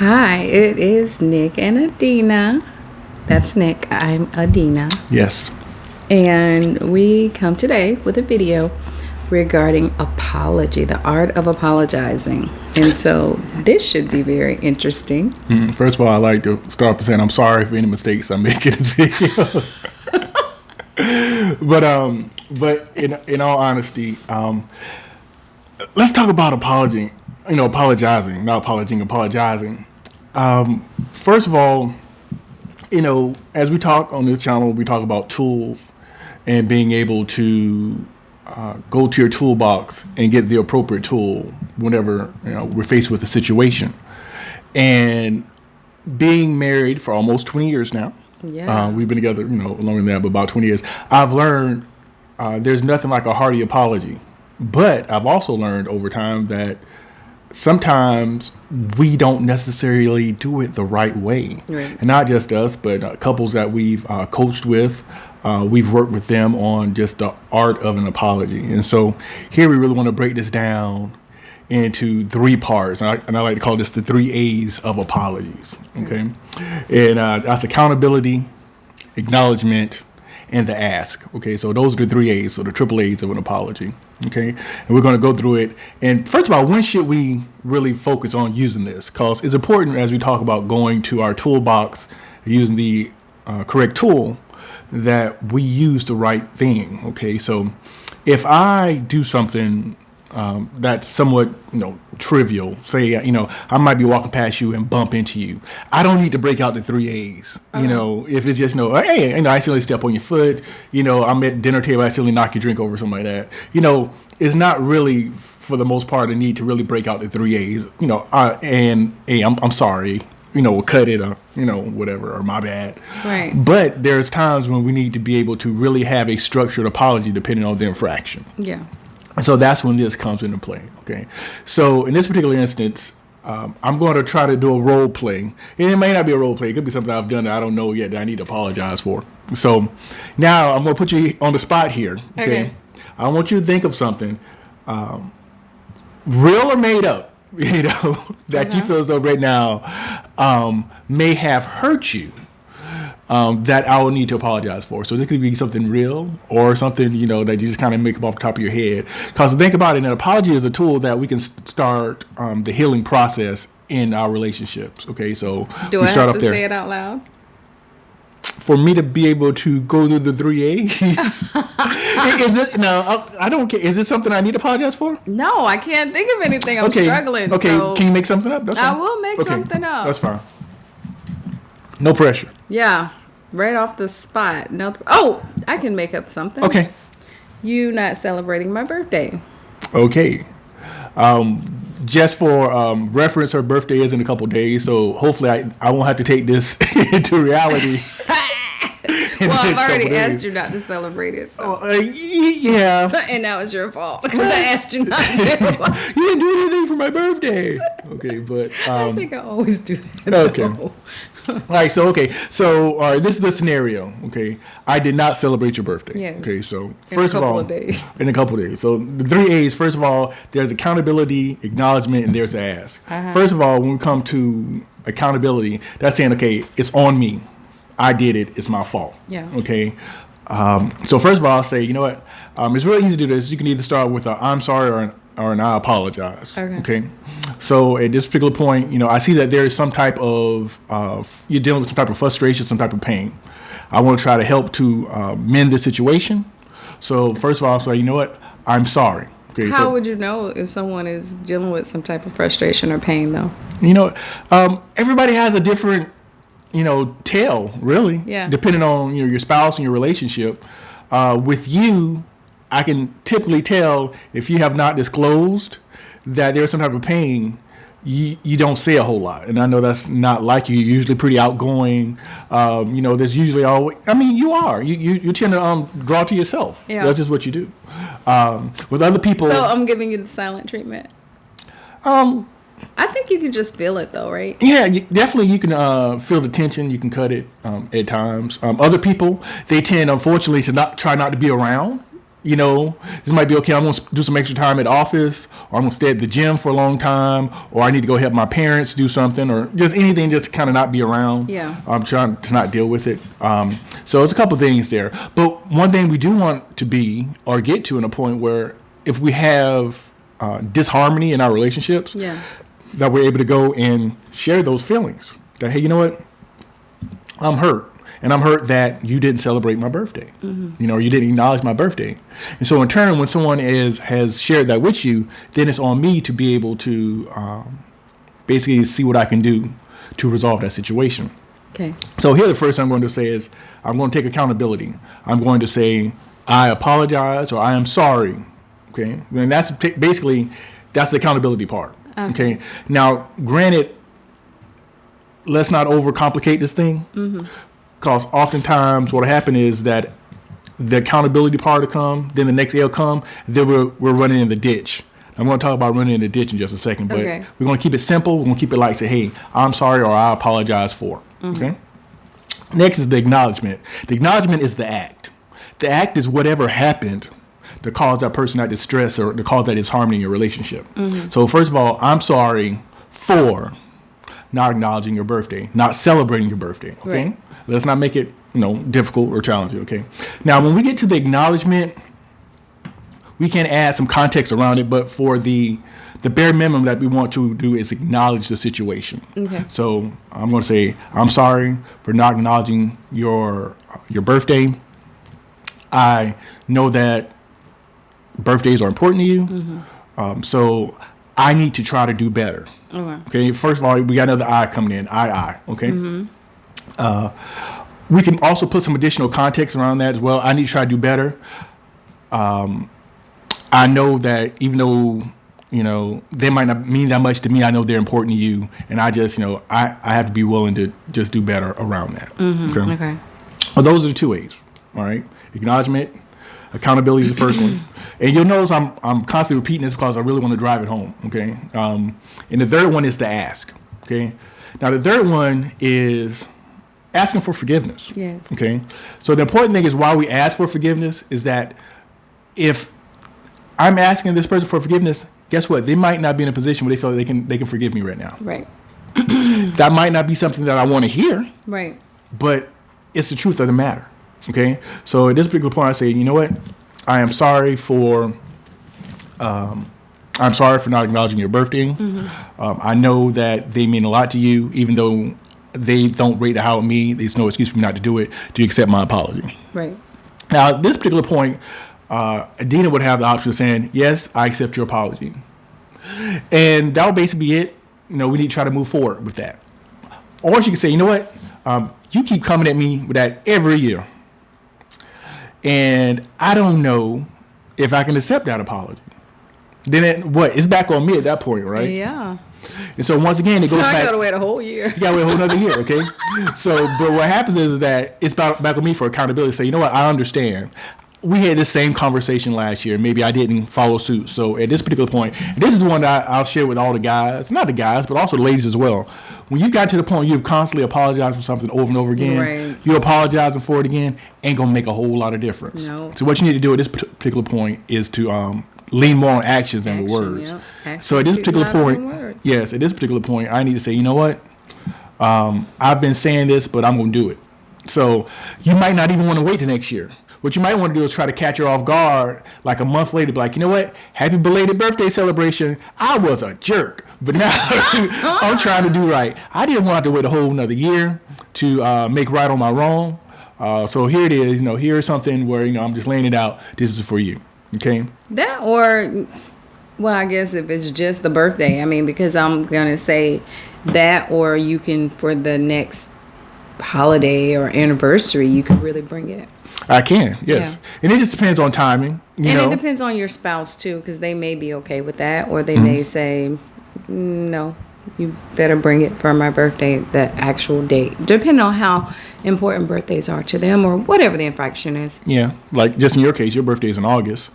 Hi, it is Nik and Adinah. That's Nik. I'm Adinah. Yes. And we come today with a video regarding apology, the art of apologizing. And so this should be very interesting. First of all, I'd like to start by saying I'm sorry for any mistakes I make in this video. but in all honesty, let's talk about apologizing. Apologizing. First of all, as we talk on this channel, we talk about tools and being able to go to your toolbox and get the appropriate tool whenever we're faced with a situation. And being married for almost 20 years now, we've been together, longer than that, but about 20 years. I've learned there's nothing like a hearty apology. But I've also learned over time that sometimes we don't necessarily do it the right way. Right. And not just us, but couples that we've coached with, we've worked with them on just the art of an apology. And so here we really want to break this down into three parts. And I like to call this the 3 A's of apologies. Okay. And that's accountability, acknowledgement, and the ask. Okay, so those are the 3 A's, so the triple A's of an apology. Okay, and we're going to go through it. And first of all, when should we really focus on using this? Because it's important as we talk about going to our toolbox, using the correct tool, that we use the right thing. Okay, so if I do something that's somewhat, trivial. Say, I might be walking past you and bump into you. I don't need to break out the 3 A's. If it's just, hey, I accidentally step on your foot. I'm at dinner table, I accidentally knock your drink over, something like that. It's not really, for the most part, a need to really break out the 3 A's. And hey, I'm sorry. We'll cut it, or whatever, or my bad. Right. But there's times when we need to be able to really have a structured apology depending on the infraction. Yeah. So that's when this comes into play, okay? So in this particular instance, I'm going to try to do a role play. And it may not be a role play. It could be something I've done that I don't know yet that I need to apologize for. So now I'm going to put you on the spot here, okay? I want you to think of something, real or made up, that you feel as though right now may have hurt you. That I will need to apologize for. So this could be something real or something, that you just kind of make up off the top of your head. Because think about it, an apology is a tool that we can start the healing process in our relationships. Okay, so do we I start have off to there. say it out loud? For me to be able to go through the 3 A's, is it? No, I don't care. Is it something I need to apologize for? No, I can't think of anything. I'm struggling. Okay, so can you make something up? That's fine. I will make something up. That's fine. No pressure. Yeah, right off the spot. No. Oh, I can make up something. Okay. You not celebrating my birthday. Okay. Just for reference, her birthday is in a couple days, so hopefully I won't have to take this into reality. Well, I've already asked you not to celebrate it. So. Yeah. And that was your fault because I asked you not to. You didn't do anything for my birthday. Okay, but I think I always do that. Okay. All right, so this is the scenario. Okay, I did not celebrate your birthday. Yes. Okay, so in a couple of days. So the 3 A's. First of all, there's accountability, acknowledgement, and there's the ask. First of all, when we come to accountability, that's saying, okay, it's on me. I did it. It's my fault. Yeah. Okay. So first of all, I'll say, you know what? It's really easy to do this. You can either start with a I'm sorry or an I apologize. Okay. So at this particular point, I see that there is some type of you're dealing with some type of frustration, some type of pain. I want to try to help to mend the situation. So first of all, I'll say, you know what? I'm sorry. Okay. How would you know if someone is dealing with some type of frustration or pain, though? Everybody has a different tale, really. Yeah. Depending on your spouse and your relationship. With you, I can typically tell if you have not disclosed that there's some type of pain, you don't say a whole lot. And I know that's not like you. You're usually pretty outgoing. There's usually always, you are. You tend to draw to yourself. Yeah. That's just what you do. With other people. So I'm giving you the silent treatment. I think you can just feel it, though, right? Yeah, definitely. You can feel the tension. You can cut it at times. Other people, they tend, unfortunately, to try not to be around You know, this might be okay. I'm going to do some extra time at office, or I'm going to stay at the gym for a long time, or I need to go help my parents do something, or just anything just to kind of not be around. Yeah. I'm trying to not deal with it. So it's a couple of things there. But one thing we do want to be or get to in a point where if we have disharmony in our relationships, Yeah. that we're able to go and share those feelings. That, hey, you know what? I'm hurt. And I'm hurt that you didn't celebrate my birthday, you know, or you didn't acknowledge my birthday. And so in turn, when someone has shared that with you, then it's on me to be able to basically see what I can do to resolve that situation. Okay. So here, the first thing I'm going to say is I'm going to take accountability. I'm going to say, I apologize, or I am sorry. Okay. And that's basically, that's the accountability part. Okay. Now, granted, let's not overcomplicate this thing. Because oftentimes what will happen is that the accountability part will come, then the next L come, then we're running in the ditch. I'm going to talk about running in the ditch in just a second, but we're going to keep it simple. We're going to keep it light. Say, hey, I'm sorry, or I apologize for. Okay. Next is the acknowledgement. The acknowledgement is the act. The act is whatever happened to cause that person that distress or to cause that disharmony in your relationship. So first of all, I'm sorry for not acknowledging your birthday, not celebrating your birthday. Okay. Right. Let's not make it, difficult or challenging. Okay. Now, when we get to the acknowledgement, we can add some context around it, but for the bare minimum that we want to do is acknowledge the situation. Okay. So I'm going to say, I'm sorry for not acknowledging your birthday. I know that birthdays are important to you. So I need to try to do better. Okay. First of all, we got another I coming in. I. Okay. We can also put some additional context around that as well. I need to try to do better. I know that even though, they might not mean that much to me, I know they're important to you. And I just, I have to be willing to just do better around that. Okay. Well, those are the two ways. All right. Acknowledgement, accountability is the first one. And you'll notice I'm constantly repeating this because I really want to drive it home. Okay. And the third one is to ask. Okay. Now, the third one is asking for forgiveness. Yes. Okay. So the important thing is why we ask for forgiveness is that if I'm asking this person for forgiveness, guess what? They might not be in a position where they feel like they can forgive me right now. Right. That might not be something that I want to hear. Right. But it's the truth of the matter. Okay. So at this particular point, I say, you know what? I am sorry for not acknowledging your birthday. I know that they mean a lot to you, even though they don't rate how me. There's no excuse for me not to do it. Do you accept my apology? Right. Now, at this particular point, Adinah would have the option of saying, yes, I accept your apology. And that would basically be it. We need to try to move forward with that. Or she could say, you know what? You keep coming at me with that every year. And I don't know if I can accept that apology. Then it's back on me at that point, right? Yeah. And so once again, it goes back. I gotta wait a whole year. You gotta wait a whole another year, okay? So, but what happens is that it's back on me for accountability. Say, you know what? I understand. We had this same conversation last year. Maybe I didn't follow suit. So at this particular point, and this is one that I'll share with all the guys, not the guys, but also the ladies as well. When you got to the point you've constantly apologized for something over and over again, right. You apologizing for it again, ain't gonna make a whole lot of difference. No. So what you need to do at this particular point is to lean more on actions than words. Yep. So at this particular point, yes, at this particular point, I need to say, you know what? I've been saying this, but I'm gonna do it. So you might not even want to wait till next year. What you might want to do is try to catch her off guard like a month later, be like, you know what? Happy belated birthday celebration. I was a jerk, but now I'm trying to do right. I didn't want to wait a whole another year to make right on my wrong. So here it is. Here's something where, I'm just laying it out. This is for you. Okay. That or, well, I guess if it's just the birthday, because I'm going to say that, or you can, for the next holiday or anniversary, you can really bring it. I can, yes. Yeah. And it just depends on timing. It depends on your spouse, too, because they may be okay with that, or they may say, no, you better bring it for my birthday, the actual date, depending on how important birthdays are to them or whatever the infraction is. Yeah, like just in your case, your birthday is in August.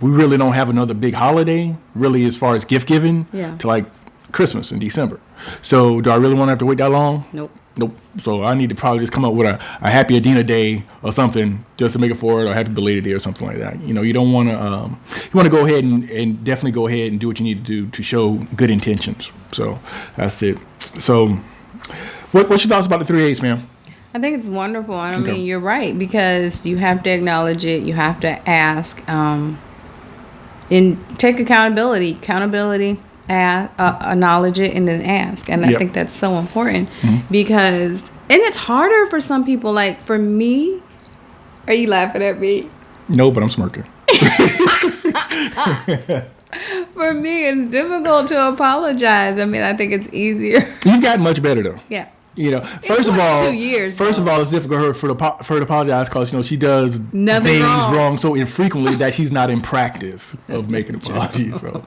We really don't have another big holiday, really, as far as gift giving, to like Christmas in December. So do I really want to have to wait that long? Nope. Nope. So I need to probably just come up with a happy Adinah day or something just to make it for it, or happy belated day or something like that. You know, you don't want to. You want to go ahead and definitely go ahead and do what you need to do to show good intentions. So that's it. So, what's your thoughts about the 3 A's, ma'am? I think it's wonderful. I mean, you're right, because you have to acknowledge it. You have to ask, and take accountability. Acknowledge it and then ask. And I think that's so important because, and it's harder for some people. Like for me, are you laughing at me? No, but I'm smirking. For me, it's difficult to apologize. I mean, I think it's easier. You've gotten much better though. Yeah. You know, first of all, 2 years. First of all, it's difficult for her to apologize because, you know, she does Nothing things wrong. wrong so infrequently that she's not in practice of making apologies. So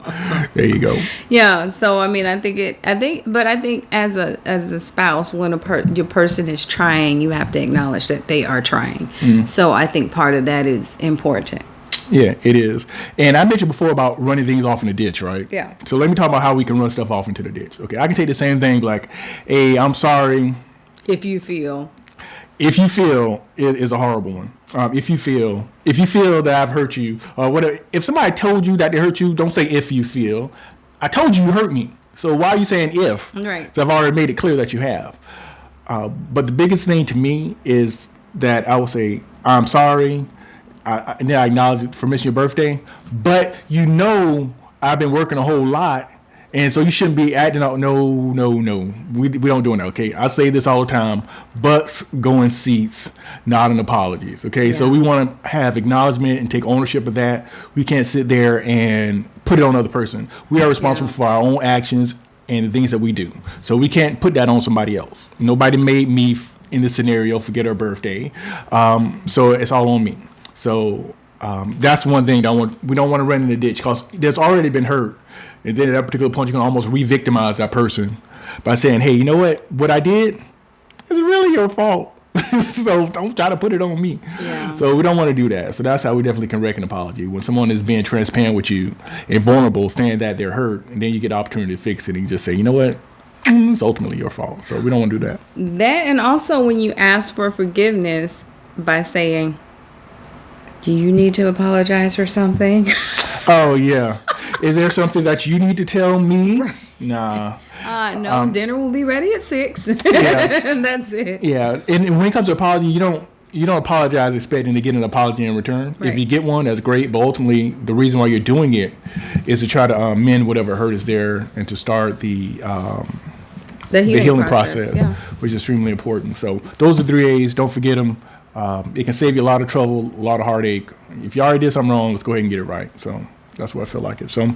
there you go. Yeah. So I mean, I think as a spouse, when your person is trying, you have to acknowledge that they are trying. So I think part of that is important. Yeah, it is. And I mentioned before about running things off in the ditch, right? Yeah. So let me talk about how we can run stuff off into the ditch. Okay, I can take the same thing like, hey, I'm sorry. If you feel it is a horrible one. If you feel that I've hurt you, or whatever. If somebody told you that they hurt you, don't say if you feel. I told you hurt me. So why are you saying if? Right. So I've already made it clear that you have. But the biggest thing to me is that I will say, I'm sorry. And then I acknowledge it for missing your birthday. But you know I've been working a whole lot. And so you shouldn't be acting out. No. We don't do that, okay? I say this all the time. Butts go in seats, not in apologies, okay? Yeah. So we want to have acknowledgement and take ownership of that. We can't sit there and put it on another person. We are responsible for our own actions and the things that we do. So we can't put that on somebody else. Nobody made me, in this scenario, forget her birthday. So it's all on me. So that's one thing we don't want to run in the ditch because there's already been hurt. And then at that particular point, you can almost re-victimize that person by saying, hey, you know what I did is really your fault. So don't try to put it on me. Yeah. So we don't want to do that. So that's how we definitely can wreck an apology. When someone is being transparent with you and vulnerable, saying that they're hurt, and then you get the opportunity to fix it and you just say, you know what? It's ultimately your fault. So we don't want to do that. That, and also when you ask for forgiveness by saying, do you need to apologize for something? Oh, yeah. Is there something that you need to tell me? Right. Nah. No, dinner will be ready at 6. Yeah. And that's it. Yeah. And when it comes to apology, you don't apologize expecting to get an apology in return. Right. If you get one, that's great. But ultimately, the reason why you're doing it is to try to mend whatever hurt is there and to start the healing process, which is extremely important. So those are 3 A's. Don't forget them. It can save you a lot of trouble, a lot of heartache. If you already did something wrong, let's go ahead and get it right. So that's what I feel like it. So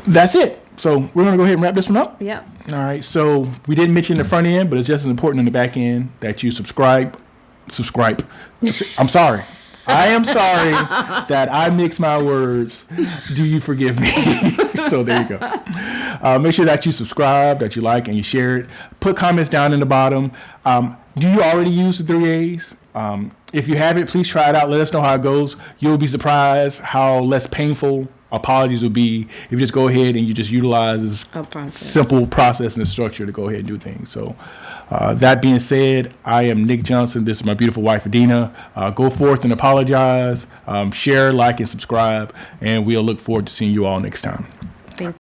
that's it. So we're going to go ahead and wrap this one up. Yeah. All right. So we didn't mention the front end, but it's just as important in the back end that you subscribe. I'm sorry. I am sorry that I mix my words. Do you forgive me? So there you go. Make sure that you subscribe, that you like, and you share it. Put comments down in the bottom. Do you already use the 3 A's? If you haven't, please try it out. Let us know how it goes. You'll be surprised how less painful apologies will be if you just go ahead and you just utilize this simple process and the structure to go ahead and do things. So that being said, I am Nick Johnson. This is my beautiful wife, Adinah. Go forth and apologize. Share, like, and subscribe. And we'll look forward to seeing you all next time.